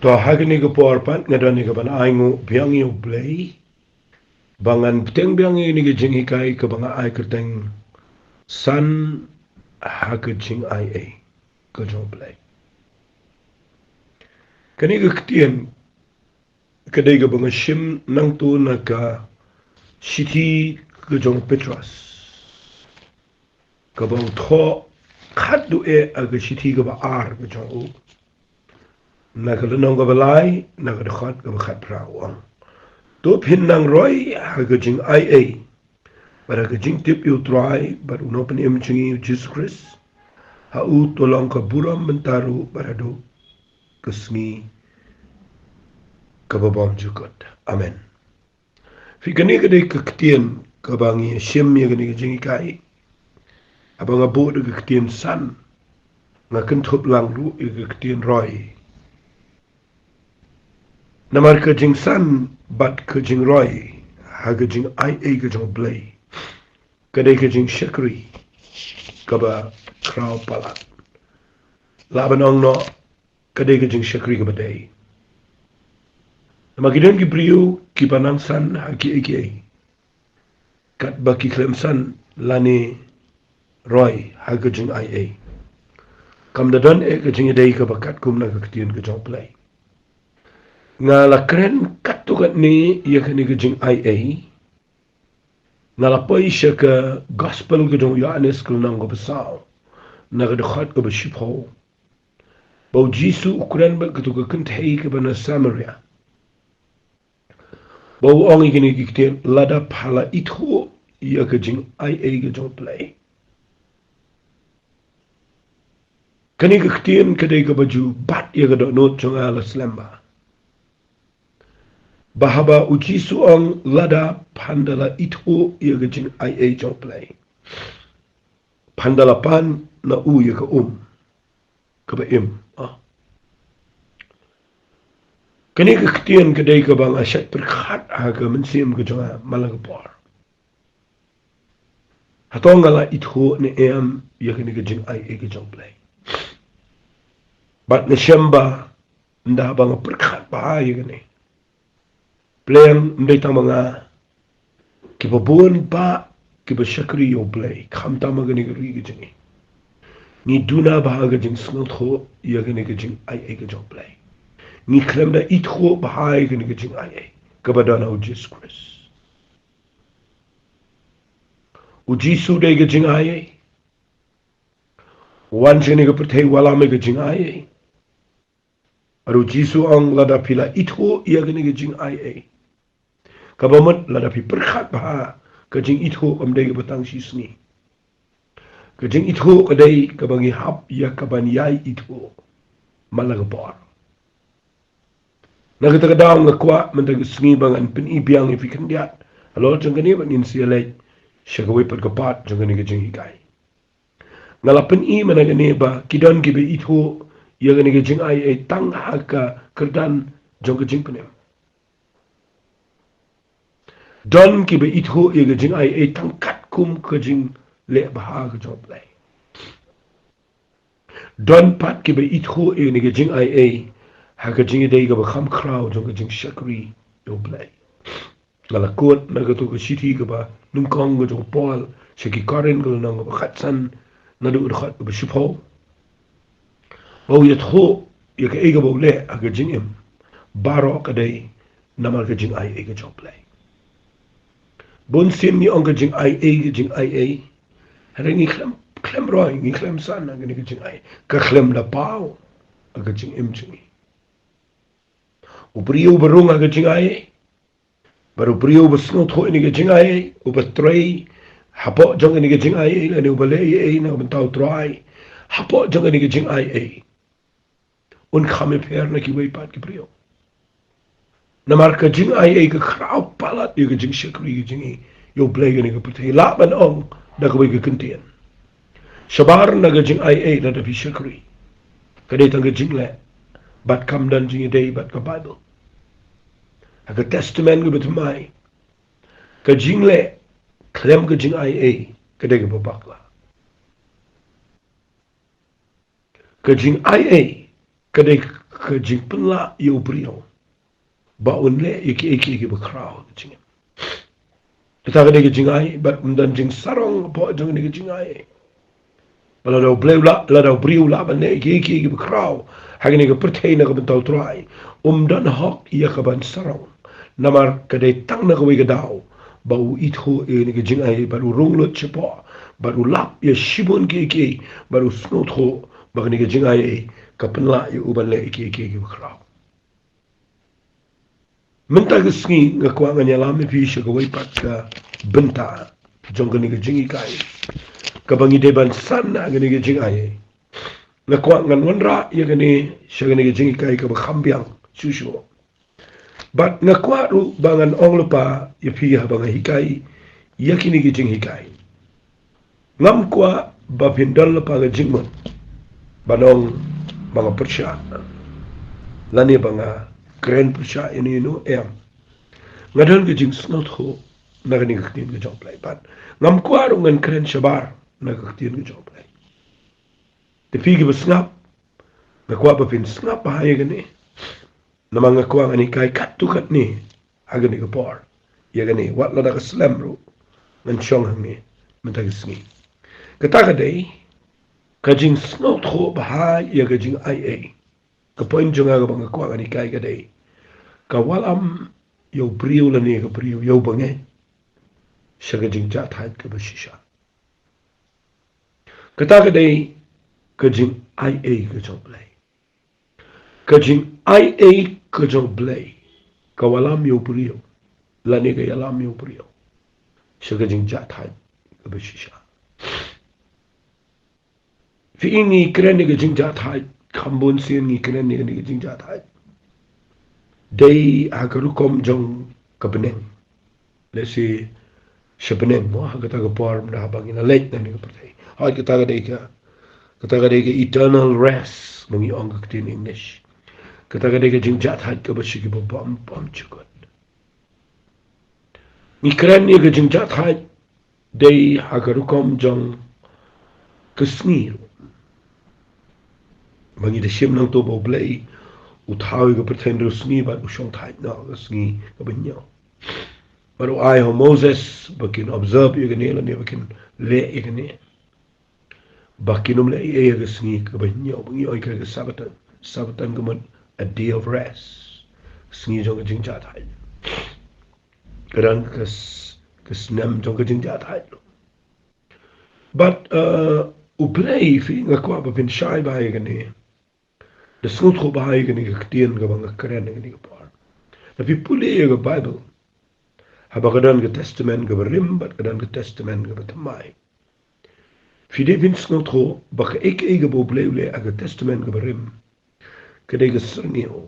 To hagni ko porpan ngadani ka ban aingu biang yu play bangan peteng biang ini ke jing hikai ke banga ai kerteng san hake jing ai ai ke jong play. Kani ke ketien kedai ke banga shim nang tu na ka city ke jong Petras ke bang tho khat du e aga city ke ba ar ke jong u na ka lenong ke balai na ka khat ke khat prawang. To pin nang roi hage jing ai ai para ke jing tip yu try bar unopen im jingi Jesus Christ ha u tolong ka buram mentaru para do kesmi kababam jukot. Amen. Fikani ke de ketien ka bangi shem ye ke jingi kai abang abo de ketien san nga ken thop lang ru e ke ketien roi namar ke jing san bat ke jing roi hage jing ai ai ke jong blay kadai ke jing shakri kaba kraw palat labanong no kadai ke jing shakri kaba day magidon ki brio ki panang san haki eke kat ba ki klem san lani roy hage jing ai ai kam da don e ke jing day kaba kat kum na ka ketien ke jong play nga la kren kat tu kat ni ye ke ni ke jing ai ai nga la poi she ke gospel ke jong Yohanes kul nang go besau na ga de khat go beshipho bau jisu ukuran ba ke tu ke kent hei ke bana Samaria bau ongi gini kikten lada phala itho ya ke jing ai ai ke jong play kani kikten kadai ke baju bat ya ke do not jong ala slemba bahaba uji suong lada pandala itho ya ke jing ai ai jong play pandala pan na u ya ke ke ba im kani kikten kadai ke bang asyat perkhat ha ke mensim ke jong malang por hatongala itho ne em ya ke ni ke jing ai ai ke jong play bat ne shamba nda bang perkhat ba ya ke ni pleng ndai tamanga ki babun ba ki ba shakri yo play kham tamaga ni ri ke jingi ni duna ba ga jing snot ho ya ke ni ke jing ai ai ke jong play ni klem da itho ba ai ke ni ke jing ai ai ka ba dana Jesus Christ u jisu de ke jing ai ai wan jini ke perthai wala me ke jing ai ai aru jisu ang lada pila itho ya ke ni ke jing ai ai kabamat lada pi perkhat bah kajing itho amdai ke batang sisni kajing itho kadai kabangi hap ya kaban yai itho malaga por nagata kadang ngakwa mentag sngi bangan pin ibiang ifikan dia alo jangani banin sialai shagawi per kapat jangani kajing hikai ngalapin I managani ba kidan gibe itho ya gani kajing ai tang haka kerdan jang kajing penem don ki be itho ye ge jing ai tang kat kum ke jing le bah ke job lai don pat ki be itho ye ne ge jing ai ha ke jing dei ge ba kham khrau jong ge jing shakri yo play ngala kot na ge to ke city ge ba nung kong ge jong pol shaki karen ge nang ba khatsan na du khat be shipho o ye tho ye ge ge bo le ha ge jing em baro ke dei namal ge jing ai ge job play bon sim ni ong jing ai hare ni klem roi ni klem san na ni jing ai ka klem la pau aga jing im jing u brio berung aga jing ai baru brio besno tho ni jing ai u betrei hapo jong ni jing ai la ni bale ai na bentau trai hapo jong ni jing ai un khame per na ki wei pat ki brio na marka jing ai ka krau palat ni jing shakri jing yo play ni ka putih la ban ong da ka ke kentien shabar na ga jing ai da da fi shakri ka dei tang ga jing le bat kam dan jing dei bat ka bible ka testament ga mai ka jing le klem ga jing ai ka dei ga bakla ka jing ai ka dei ka jing penla yo brio ba unle iki ba crowd jing kita ka de jingai ba undan jing sarong po jong ni jingai bala do bleula la do brio la ba ne iki ba crowd hagni ka pertain ka bentau trai dan hok ia ka ban sarong namar ka de tang na ka wi ga daw ba u itho ni ka jingai ba rung lo chepo baru lap ya shibun ki baru snot ho bagni ke jingai ka penla yu uban le ki khrau menta ke sngi ngakwa nganya lam fi shi ka wai pat ka benta jongani ke jingi kai ka bangi de ban san na ngani ke jingai ngakwa ngan wanra ya gani shagani ke jingi kai ka ba khambyang shushu bat ngakwa ru bangan onglopa ya fi ha banga hikai yakini ke jingi kai ngam kwa ba pindal pa ga jingmon banong banga persya lani banga kren persya ini no ngadon ge jing snot ho nagani ga tin ge jong play pat ngam kwa ru ngan kren shabar na ga tin ge jong play te fi ge snap ga kwa ba pin snap ha ye gani na manga kwa ngani kai kat tu kat ni agani ga por ye gani wat la da ga slam ru ngan chong hangi menta ge sngi kata kadai kajing snot ho bahai ya kajing ai ka poin jonga ga bang ko ngani kai kadai ka walam yo brio la ne ka brio yo bange shagajing ja thai ka bashisha kata kadai kajing ai ka jong play kajing ai ka jong play ka walam yo brio la ne ka yalam yo brio shagajing ja thai ka bashisha fi ingi kren ni jing ja thai khambun sin ni kren ni jing ja thai dei agaru kom jong kabneng le si shapneng mo hagata ga por na bangin na late na ni pertai ha kita ga dei ka eternal rest mangi ong ka tin english kita ga dei ka jing ja thai ka ba shi ki bom chukot ni kren ni jing ja thai dei agaru kom jong kasnir mangi de shim nang to bo blei u thawi ga pretender sni ba u shong thai na ga sni ga binyo baru ai ho moses bakin observe you gane la ne bakin le igane bakinum le e ga sni ga binyo bangi oi ka sabatan ga man a day of rest sni jong ga jing cha thai kadang kas nam jong ga jing cha thai but u play fi nga kwa ba bin shai ba igane de snot go bahai gani ga tien ga bang karen gani ga par na pi pule ga bible ha ba gadan ga testament ga rim bat gadan ga testament ga tamai fi de bin snot go ba ga ek ga bo blele ga testament ga rim ga de ga srnio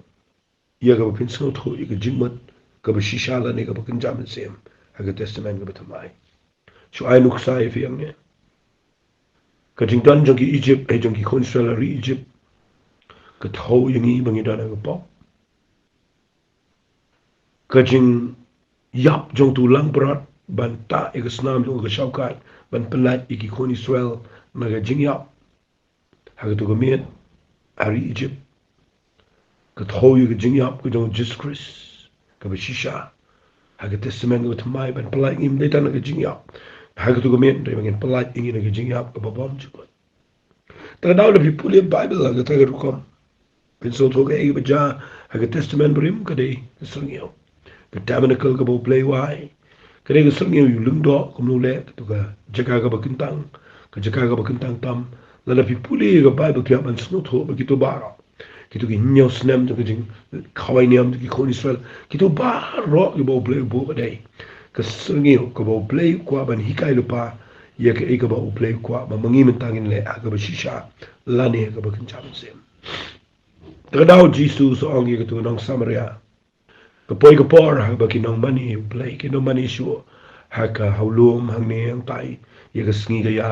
ya ga bin snot go ga jingmat ga ba shishala ne ga ba kan jam sem ga testament ga tamai so ai nuk sai fi ang ne ka jingdan jong ki egypt ai jong ki consular egypt ka thau yangi bangi dana ga pop ka jing yap jong tu lang brat ban ta e ga snam jong ga shaukat ban pelat iki khoni israel na ga jing yap ha ga tu ga miet ari egypt ka thau yu ga jing yap ka jong jesus christ ka ba shisha ha ga testament ga mai ban pelat im de tan ga jing yap ha ga tu ga miet de bangin pelat ingi na ga jing yap ka ba bom chukot ta daw le puli bible ga ta ga rukom so to ga e baja ha testament brim ka dei sungyo ka tabernacle ka bo play wai ka dei sungyo yu lungdo kum le to ka jaga ga bakintang ka jaga ga bakintang tam la la pipuli ga bible ka ban snot ho ba kito bara kito gi nyo snem to ka jing khawai niam ki khon israel kito ba ro ga bo play bo ka dei ka sungyo ka bo play kwa ban hikai lupa ya ka e ka bo play kwa ba mangi mentangin le aga ba shisha la ne ga bakincham sem Kadau Jesus ongi ke tu nong Samaria. Kapoi ke por ha ba kinong mani play kinong mani shu ha ka haulum hang ne ang tai ye ka sngi ga ya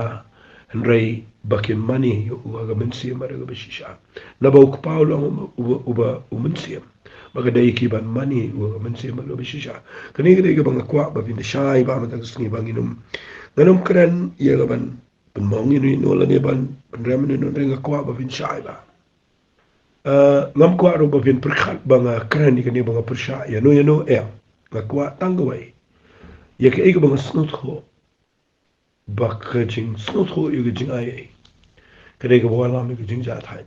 Henry bakin mani u ga mensi mara ga bisha. Na ba ku paulo u ba mensi. Ba ga dai ki ban mani u ga mensi mara bisha. Kani ga ga bang kwa ba bin shai ba ma ta sngi banginum. Ganum kran ye ga ban mong ni no la ne ban ramne no ga kwa ba bin shai ba. ngam kwa ro ba bin perkhat banga kran ni kani banga persha ya no ngakwa tanggawai ya ke ega banga snut ho bak jing snut ho ega jing ai kare ga wala mi jing ja thai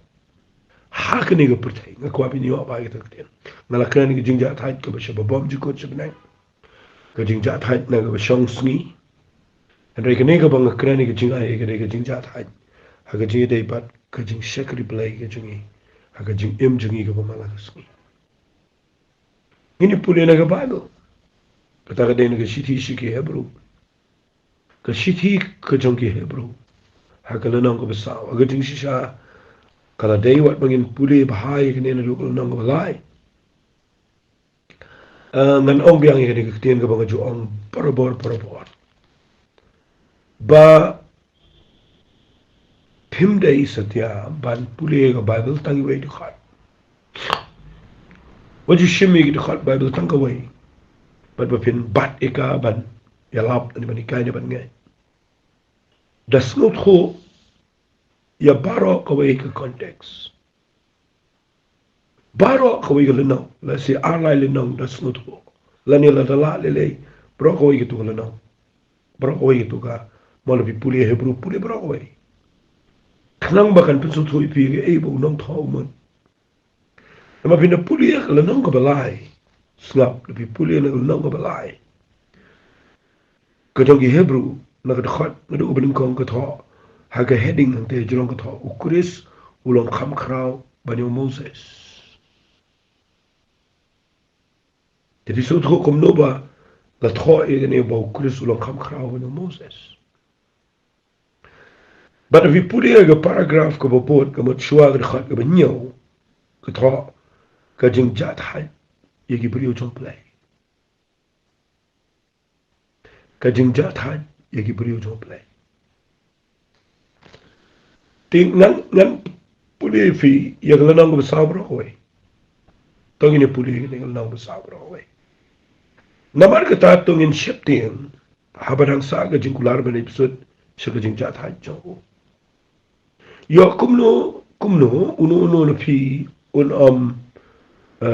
ha kani ga perthai ngakwa bi ni wa ba ga tak ngala kran ni jing ja thai ka ba shaba bom ji ko chibnai ka jing ja thai na ga shong sngi andre kani ga banga kran ni jing ai ga jing ja thai ha ga jing dei bat ka jing shakri play ga jing ha ga jing em jing ga ba mala sngi ini pule na ga Bible kata ka dena ka shithi shiki Hebrew ka shithi ka jongki Hebrew ha ka lanang ka basaw aga ting shisha kala day wat bangin pule bahai ka nena lukul nang ka balay ngan ong biang ka nika katien ka banga ju ong parabor ba pimday satya ban pule ka Bible tangi way dikhat wajib shimi ki dikhat Bible tangka way bat bapin bat eka ban yalap ani ban ikai ban ngai das ngot kho ya baro kawai ka context baro kawai ka lenau la si arlai lenau das ngot kho lani la dala lele bro kawai ka tu lenau bro kawai ka tu ka mala pi puli Hebrew puli bro kawai kanang bakan pensu thui pi ke e bo nong thau mon nama pina puli ka lenau ka balai snap pi puli na lenau ka balai ka jongi Hebrew na ka khot na du ubin kong ka tho haga heading ang te jurong ka tho ukuris ulong kham khrau banyo Moses jadi so tho kom no ba la tho e ne ba ukuris ulong kham khrau banyo Moses but if you put in a paragraph ka bopot ka mot shua ka khat ka banyo ka tho ka jing jat hai ye ki brio chong play ka jing jat hai ye ki brio chong play ting ngan puli fi ya kala nang sabro hoy tongin puli ni kala nang sabro hoy namar ka ta tongin sheptin habadang sa ga jingkular ban episode sa jing jat ha jo yo kumno uno no fi un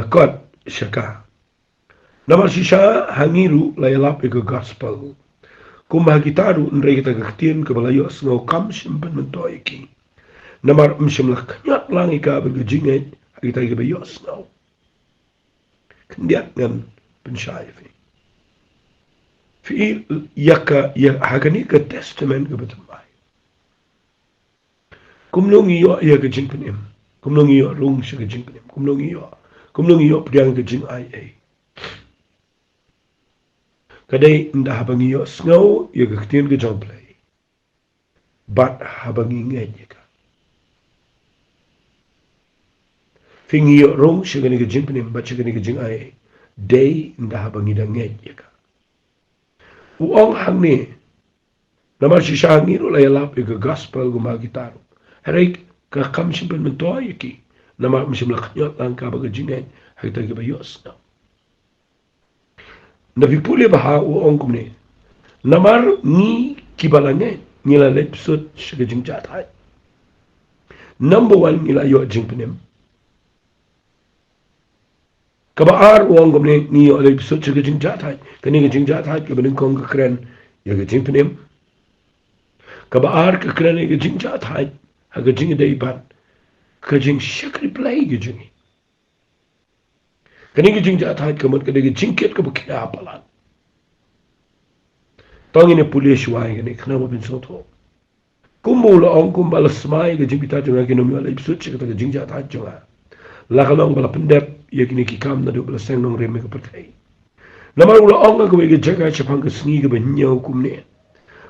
kot shaka namar shisha hangiru la yalap ego gospel kumagitaru nre kita gaktien ka balayo sno kam shimban mentoiki namar mshimlak nyat lang ika bagi Jingaiei kita iba yos now kendiat ngan pensyai fi yaka ya hagani ka testament ka betamai kumnong iyo ya ka jingpenim kumnong iyo rung siya ka jingpenim kumnong iyo priang ka Jingaiei kadai nda habang iyo snow ya ka ktien ka jongplay bat habang ingay ka fingi rong shigani ga jingpenim ba shigani ga Jingaiei day nda habang ida ngej yaka uong hangni namar shishangi ro la yalap ga gospel gu magitaru harik ka kam shimpen mento yaki namar mshim la khnyot lang ka ba ga Jingaiei hakta ga bayos na vipule ba ha uong kumne namar ni kibalange nila episode shiga jingjat hai number 1 nila yo jingpenim kabaar uang gomne ni yo episode shiga jingjat hai kani ga jingjat hai ka benin kong ka kren ya ga jingpenim kabaar ka kren ga jingjat hai ha ga jingdei ban ka jing shakri play ga jingi kani ga jingjat hai ka mat ka ga jingket ka bukina apalan tong ini puli shwai ga ni khna mo bin soto kumbula ong kumbala smai ga jimbita jonga ki nomi ala episode shiga ga jingjat hai jonga la kalong bala pendep yakini ki kam na do bala seng nong reme ka pakai namar ula ong ga ga jaga chapang ga sngi ga banyo kumne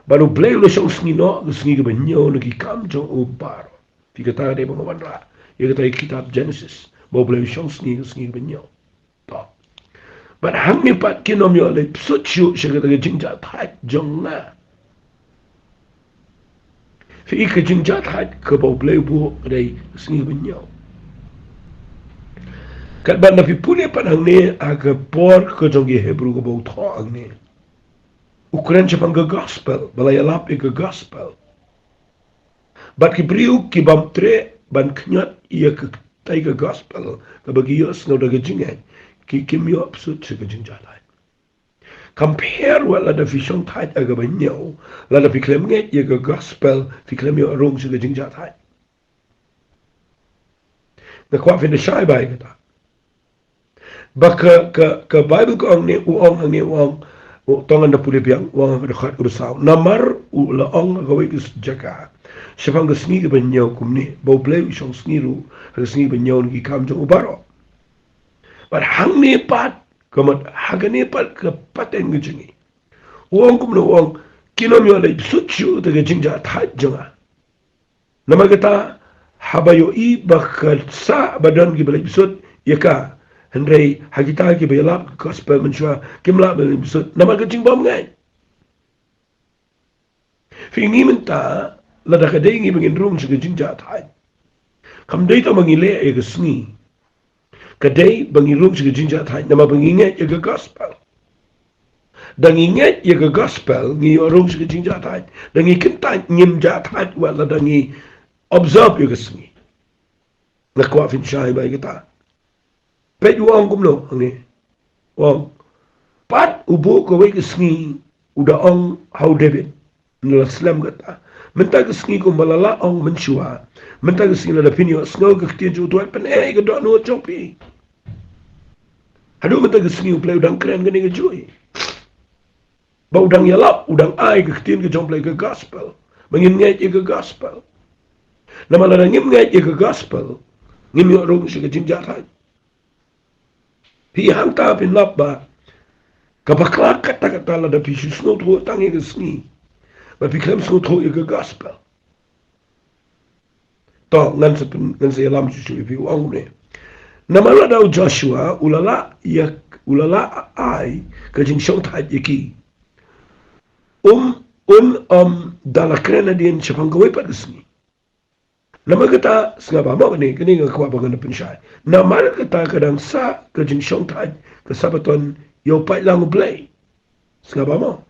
baru play ula shong sngi no ga sngi ga banyo na ki kam jong u bar fi ka ta de mo bandra ya ga ta kitab Genesis mo play shong sngi ga banyo to but hang ni pat ki nom yo le psuchu shiga ga jingja thak jong na fi ka jingja thak ka bo play bu dai sngi banyo kat ban na pi pune panang ne aga por ko jongi Hebrew ko bo tho ang ne ukran chapang ga gospel balaya lap ga gospel bat ki priu ki bam tre ban knyat ia ka tay cái gospel cái bagi yo snow da gajingai ki kim yo absut se gajing jatai compare what la da vision tight aga ba nyau la da fiklem nge ye ga gospel fiklem yo rong se gajing jatai na kwa fin de shai bai ga ba ka bible ko ang ne uong ang ne uong o tongan na puli biang uong ang khat ursaw namar u la ong ga wei is jaka shabang ga sngi ga nyau kumni bo blai shong sngi ru ga sngi ba nyau ni kam jong ubaro but hang ne pat kamat hagane pat ka paten ga jingi uong kum no uong kinom yo le suchu de ga jingja tha jonga namagata habayo i bakal sa badan gi balik bisut yaka Henry hagita ki belap gospel menshua kimla balik bisut namaga jing bom ngai fi ngi menta la da kadai ngi bangin room sig jing ja thai kam dai to mangi le e gsni kadai bangi room sig jing ja thai nama bangi ngai e gospel dangi ngai e gospel ngi room sig jing ja thai dangi kinta nyim ja thai wala dangi observe you gsni na kwa fin shai bai kita pe wong kum no ngi wong pat ubu ko wei gsni uda ong how david nula slam gata menta gsni ko malala ong menshua menta gsni la pinyo snow ga tin ju to pen e ga do no chopi hadu menta gsni u play udang kren ga ni ga joy ba udang yalap udang ai ga tin ga jom play ga gospel mangin ngai ga gospel na malala ngim ngai ga gospel ngim yo rong shi ga jing ja thai pi hang ta pin lap ba ka bakla kata kata la da pi shi snow to tang ga sni ba pi klem snow to ga gospel to ngan se lam shi pi wang ne na malala da joshua ulala ai ka jing shong thai yaki dala krena din chapang gawai pa sni nama kita sengapa mau ni kini ngakwa bangan pensyai nama kita kadang sa ke jing shong thai ke sabaton yo pai lang play sengapa mau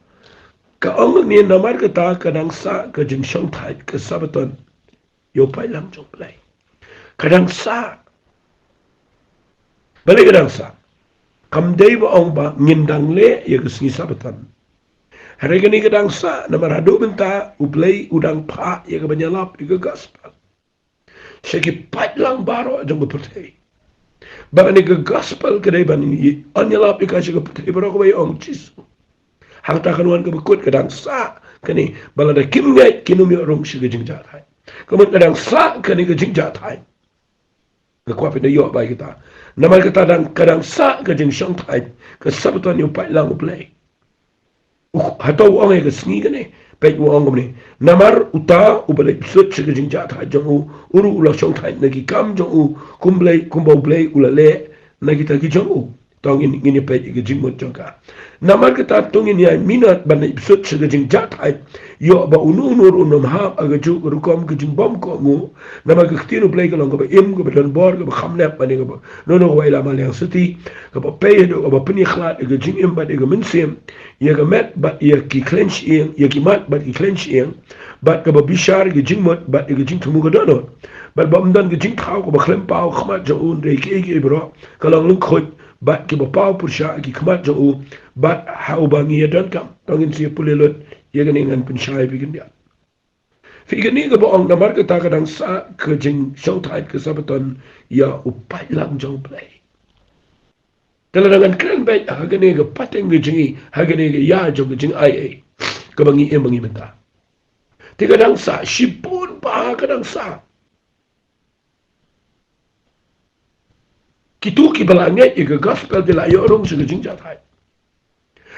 ka ong ni nama kita kadang sa ke jing shong thai ke sabaton yo pai lang jong play kadang sa balik kadang sa kam dei ba ong ba ngindang le ya ke singi sabaton hari kini kadang sa nama rado benta uplay udang pa ya ke banyalap ya ke gospel Segi pat lang baro jang berpercaya. Bagi ni ke gospel kedai bani anyalap ikan segi percaya baro kau ong Yesus. Hang tak kanuan ke bekut kadang sa kini balada kim ngai kinumi orang segi jing jatai. Kemudian kadang sa kini ke jing jatai. Kekuatan dia yok baik kita. Nama kita kadang sa ke jing shong tai ke sabutan yo pat lang play. Hatau orang yang ke sengi kini. Pek wong ni namar uta ubale sut sege jing ja tha jong uru ula shong thai nagi kam jong kumbau blai ula le nagi ta gi jong tong in ngini pek ge jing mo jong ka namar kita tong in ya minat ban sut sege jing ja thai yo ba unu unum ha aga ju rukom ge jing bom ko ngu namar ge tinu blai ge long ge im ge don bor ge kham nap ban ge no wai la mal yang suti ge ba pe do ba pni khlat ge jing im ba ge min sem ye ge met ba ye ki clench in ye ki mat ba ki clench in ba ge ba bishar ge jing mot ba ge jing tumu ge do ba bam dan ge jing thau ko ba khlem pau khmat jo un re ki ge bro ka long lung khot ba ki ba pau pur sha ki khmat jo u ba ha ba ngi don kam tong in si pulelot ye ge ngan pun shai bi gen dia fi ge ni ge ba ong na mar ge ta kadang sa ke jing shong thai ke sabaton ya upai lang jong play Talagang kren bet hagane ga pateng ga jingi hagane ga ya jong ga jing ai ka bangi bangi menta tiga dang sa shipun pa kadang sa kitu ki balangnya ga gospel de la yorong sa ga jing jatai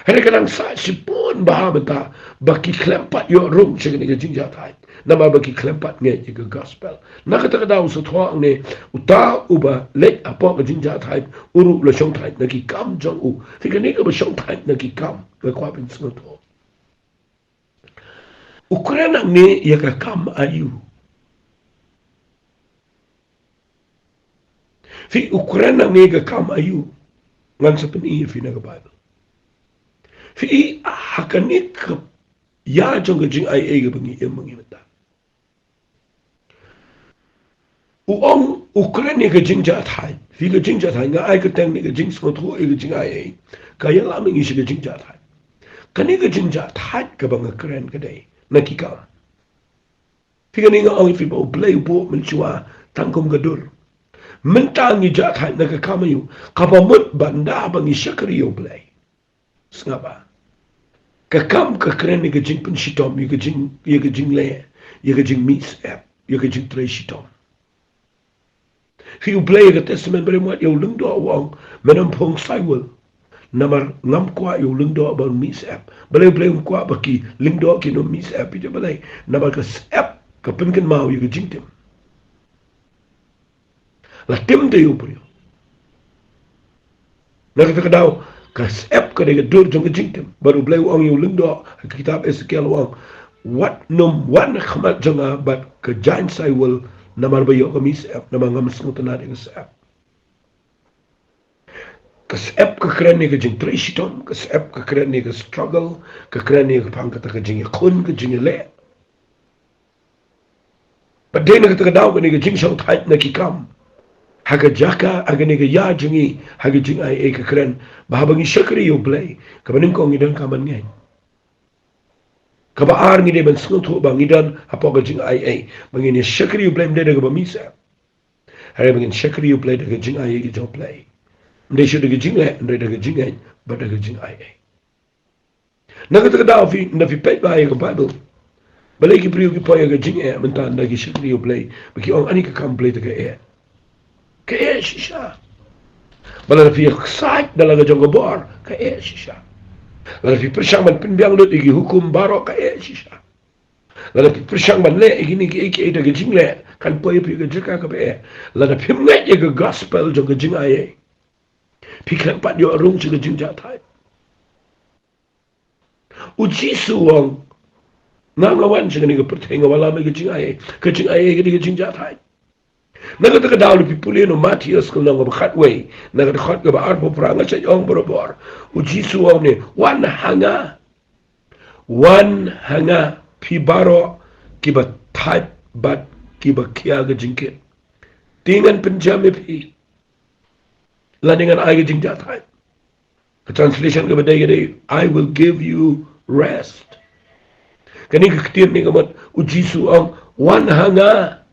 hari kadang sa shipun ba menta baki klempat yorong sa ga jing jatai nama baki klempat nge ga gospel nakata daw sa thoa ne uta uba let apo ga jing jatai uru la shong thai nagi kam jong u tiga ni ga ba shong thai nagi kam ga kwa bin sngo to Ukraina ni ya ka kam ayu fi Ukraina ni ga kam ayu ngan sa peni fi na ga Bible fi hakanik ya jong ga jing ai ga bangi mata uong Ukraine ke jing ja thai fi ke jing ja thai nga ai ke teng ni ke jing so thu e ke jing ai ka yang la mi shi ke jing ja thai ka ni ke jing ja thai ke bang Ukraine ke dei na ki ka fi ke ni nga ong fi bo play bo min chua tang kom gadur min ta ngi ja thai na ke kama yu ka ba mut banda bang i shakri yo play snaba ka kam ka Ukraine ni ke jing pun shitom ye ke jing le ye ke jing mix app ye ke jing tre shitom Khi play cái testament beri muat yêu lưng đó wang menam phong sai wal namar ngam kwa yêu lưng đó bằng miss app balay play kwa baki lưng đó ki no miss app ito balay namar ka app ka penken mau yu jing tim la tim de yu prio nak ka daw ka app ka de dur jong jing tim baru play wang yêu lưng đó kitab Ezekiel wang what num wan khmat jonga bat ka jain sai wal namar bayo ka miss app namar ngam smutan na ka app Kasep ka kren ni ka jing trishitom, kasep ka kren ni ka struggle, ka kren ni ka pangkata ka jing kun ka jing le. Padai na ka daw ka ni ka jing shang thait na ki kam. Haga jaka aga ni ka ya jingi haga jing ai ka kren bahabangi shakri yo play ka baning ko ngidan ka man ngay. Ka ba ar ngi de ban snut ho ba ngidan apo ka jing ai bangin ni shakri yo play mde ka ba misa. Hari bangin shakri yo play ka jing ai ki jo play. Mde should ga jing le mde ga jing ai ba ga jing ai naga ta da fi na fi pe ba ga bible balai ki priyo ki pa ga jing ai menta na ki shikri yo play ba ki on ani ka kam play ta ka shisha bala fi excited dala ga jongo bor ka shisha la fi prashang man pin biang lut igi hukum baro ka shisha la fi prashang man le igi ni ki ta ga jing le kan po pi ga jika ka be la da phim ngai ga gospel jo ga jing ai Pikir pat yo rung juga jing jatai. Uji suang ngalawan juga ni kepercayaan wala me jing ai ke jing jatai. Naga ta daw li pipuli no Matius ko nang bakhat way naga khot ga bar bo pranga sa yong borobor. Uji suang ni wan hanga pibaro kiba type bat kiba kia ga jingkit. Tingan penjami pi Landingan ay jing jatai. The translation ka baday gede, I will give you rest. Kani kaktir ni kamat ujisu ang wan hanga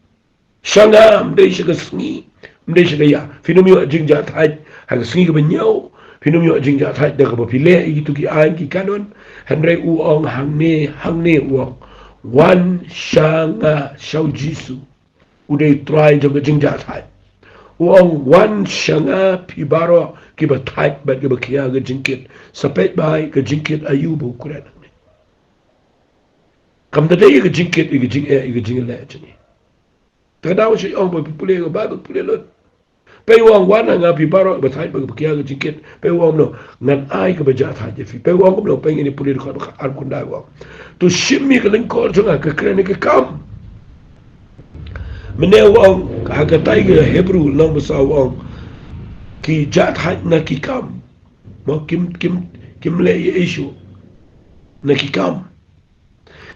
shanga mday siya kasngi mday siya kaya finumyo jing jatai hang sngi ka banyaw finumyo jing jatai da ka bapile itu ki ay ki kanon handray uong hangne uong wan shanga shaw jisu uday try jing jatai Uang wan shanga pibaro kiba type bat kiba kia ga jingkit sapet bai ga jingkit ayubu kuren kam da dai ga jingkit ga jing le chini ta dawo shi on bo pule ga ba pule lot pe uang wan nga pibaro ba type ba kia ga jingkit pe uang no ngan ai ga ba ja tha je fi pe uang no pe ni pule ko ar kun da uang to shimmi ga len ko jonga ka kren ka kam Menewang hagatai ga Hebrew lang basa wang ki jat hat na ki kam mo kim le issue na ki kam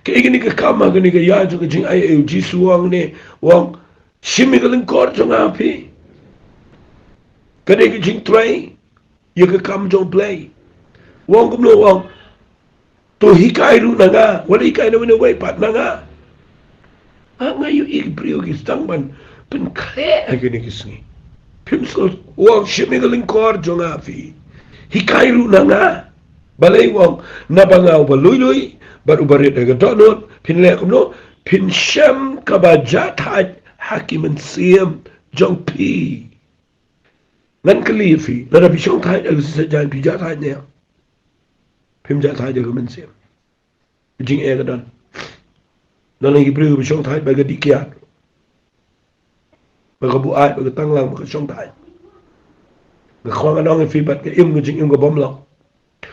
ke igini ka kam ga ni ga ya jo ga jing ai jisu wang ne wang shimi ga len kor jo ngapi ka de ga jing tray ye ka kam jo play wang kum no wang to hikai ru na nga wala hikai na wala way pat na nga ngayon ibriyo gistang man penkle agini kisngi pimsol wang shimi galing kor jonga fi hikairu na nga balay wang nabangaw baluy baru barit aga donot pinle kumno pinsham kabajat hakiman siyam jong pi ngan kalifi nara bishong thai aga sajan pijat thai niya pimjat thai aga man siyam jing ega don Nang Hebrew bishong thai baga dikiat. Baga buat baga tanglang baga shong thai. Ga khwang anong fibat ka im ga jing im ga bomlong.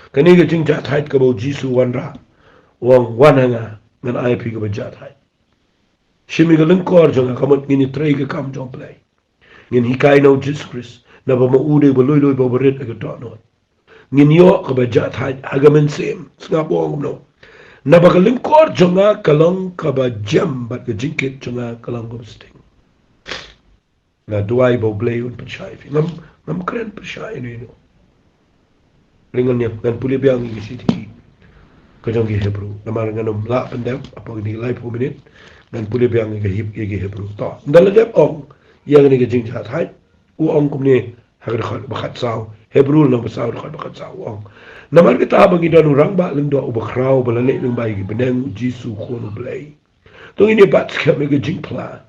Kani ga jing jat thai ka bo jisu wan ra. Wang wan hanga ngan ai pi ga ba jat thai. Shimi ga lengkor jong ka mot ngini tray ga kam jong play. Ngin hikai no Jesus Christ na ba mo ude ba loy ba barit ga to no. Ngin yo ka ba jat thai aga men sem snga bong no. Na bakalingkor jonga kalong kaba jam bat ka jingkit jonga kalong gumsting. na duai bo blay un percaya fi ngam keren percaya ni no ringan ya ngan puli biang ngi siti kajang gi Hebrew namar nganum la pendem apa ni lai pu minit ngan puli biang ngi hip gi Hebrew to ndala dep ong yang ni gi jing chat hai u ong kum ni hagar khat bakhat saw Hebrew na basaw khat bakhat saw ong namar kita bagi dan orang ba leng do u bakrau balale leng bai gi beneng jisu khonu blay tong ini bat skap gi jing pla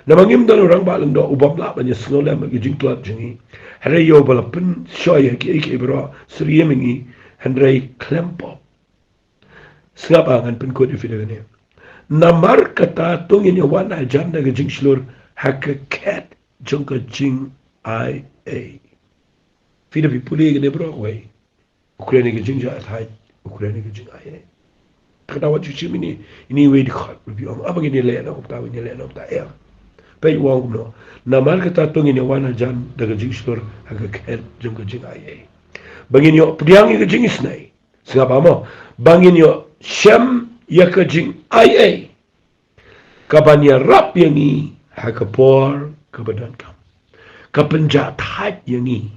namangim dan orang ba leng do u bab la ban yes no la gi jing pla jingi hare yo bala pun shoy ki bro sriyemingi handrai klempo Sengapa ngan pen kod ifida gani. Namar kata tong ini wan ajan daga jing slur haka cat jongka jing ai a. Fida pi puli gani bro way. Ukraine ga jing ja thai Ukraine ga jing ai a. Kata wat ju chim ini way di khat bi om apa gini le na opta ni le na opta ya. Pai wong no. Namar kata tong ini wan ajan daga jing slur haka cat jongka jing ai a. Bangin yo pediang ga jing isnai. Sengapa mo bangin yo Syam yaka jing ai kabanya rap yang ni hakapor kebadan kam kapenjat hat yang ni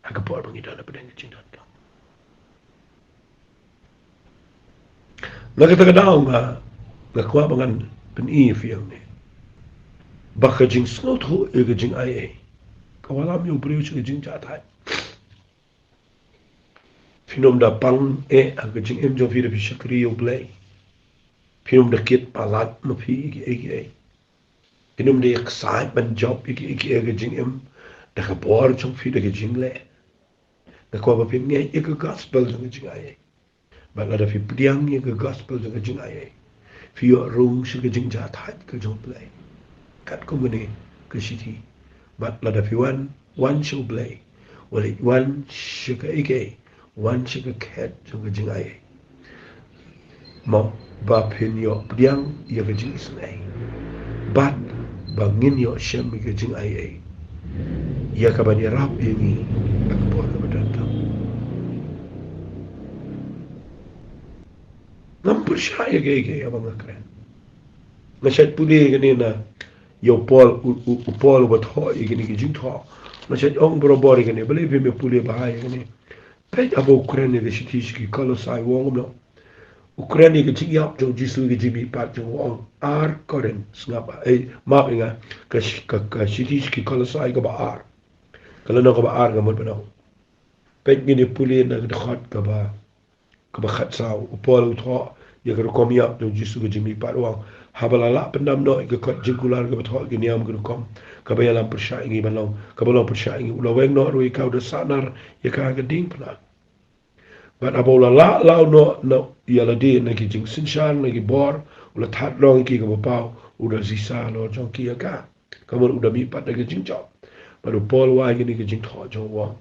hakapor pengidana badan jing dan kam nak kata daw nga kuha bangan pen-if yang ni baka jing snot ho yaka jing ai kawalam yung priyo siya jing jat hat Finom da pang ang jing em jo fi da shakri yo blay. Finom da kit palat no fi ege. Finom da excitement job ege jing em da ka bor jong fi da jing le. Da ko ba pin ngai ege gospel jong jing ai. Ba la da fi priang ege gospel jong jing ai. Fi yo rung shi jing ja that ka jong blay. Kat ko ngene ka shiti. Ba la da fi one show blay. Wala one shi ka ege. Wan chika cat jong jing ai mo ba pin yo priang ya ga jing snai bat bangin yo shem ga jing ai ya ka ban rap ini ak por ka badan kam ngam percaya ge abang keren ngasat puli ga ni na yo pol pol wat ho ga ni jing tho ngasat ong bro bor ga ni bele be me puli ba ai ga ni Pej abo Ukraine ga shitishki kolosai wong no. Ukraine ga jing yap jong jisu ga jibi pat jong wong ar koren ngapa map inga ka shitishki kolosai ga ba ar. Kalau no ga ba ar ga mo bano. Pej ni puli na ga khat ga ba khat saw upol utho ya ga kom yap jong jisu ga jibi pat wong habalala pendam no ga khat jingkular ga tho ga niam ga kom ka ba yalam persya ingi balong ka balong persya ingi ulaweng no rui ka udah sanar ya ka ga ding pla But abola la no yala di nagi jing sinshan nagi bor ula that long ki ga bapau udah zisa lo jong ki ka kamur udah mi pat nagi jing chop baru pol wa gi nagi jing tho jong wa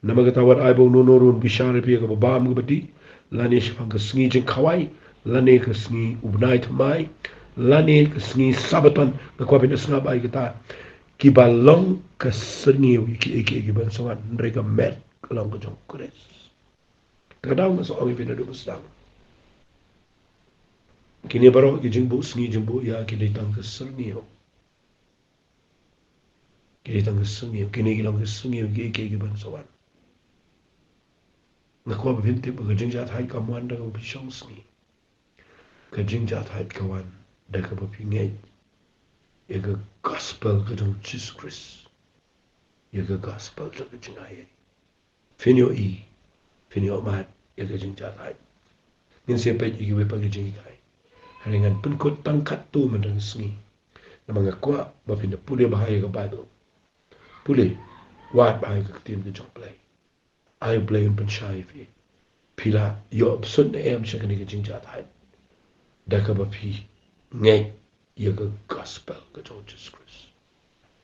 nama ga tawat ai bo no run bishar pi ga babam ga bati lani shpang ga sngi jing khawai lani ga sngi ubnai thamai lani ga sngi sabaton ga kwa bin snab ai ga ki balong ka sngi ki ban sawan rega met kalong ga jong kures kadang masuk orang pindah duduk sedang. Kini baru jengbu sengi jengbu ya kini tang kesengiu. Kini tang kesengiu. Kini gilang kesengiu gigi bansawan. Nakwa berhenti berjeng jat hai kamuan dah kau pisang sengi. Kejeng jat hai kawan dah kau berpingai. Ya ke gospel ke dalam Jesus Christ. Ya ke gospel ke jengaiei. Finyo Finyo mat ya ke jing jat hai. Nin siapa igi we pagi jing kai. Haringan penkot tangkat tu mendang sengi. Nama ngakwa ba pinda pule bahaya ke Bible. Pule wat bahaya ke tim ke jong play. I blame pen shai fi. Pila yo absurd na em shakani ke jing jat hai. Da ka ba pi ngai ya ke gospel ke jong Jesus Christ.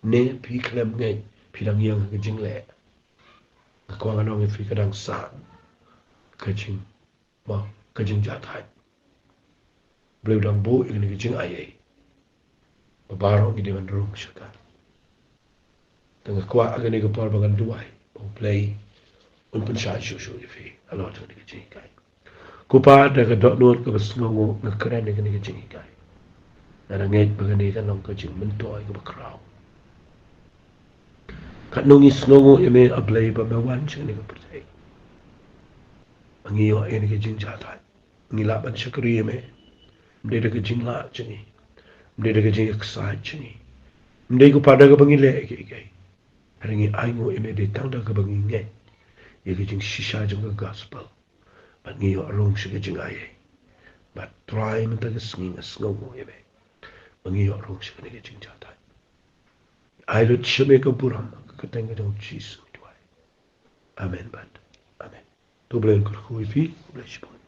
Ne pi klem ngai pilang yang ke jing le. Ngakwa nganong fi kadang sa. Kajing kajing jatai beliau dang bo ini kajing ayai babarong ini mandrung syakar tengah kuat agak ni kepala bagan duai play untuk syai syushu ifi Allah tu ni kajing kai kupa dah kedok nur ke besngongo ngekeren ni kajing kai dan ngait bagan ni kan long kajing mentoy ke bakrau kat nongi snongo eme ablay ba mewan siya ni kapatay. Ang iyo ay nagajing jatay. Ngilaban siya kari eme. Mde nagajing la chani. Mde nagajing excited chani. Mde ko pada ka bangile ikay. Haringi ay ngo eme de tangda ka bangingay. Yagajing shisha jang ka gospel. But ngiyo arong siya gajing ayay. But try man taga singing as ngongo eme. Mangiyo arong siya nagajing jatay. Aylot siya may kaburam. Kakatay nga daw Jesus. Amen, bad. Amen. Doblen ko fi, bless you.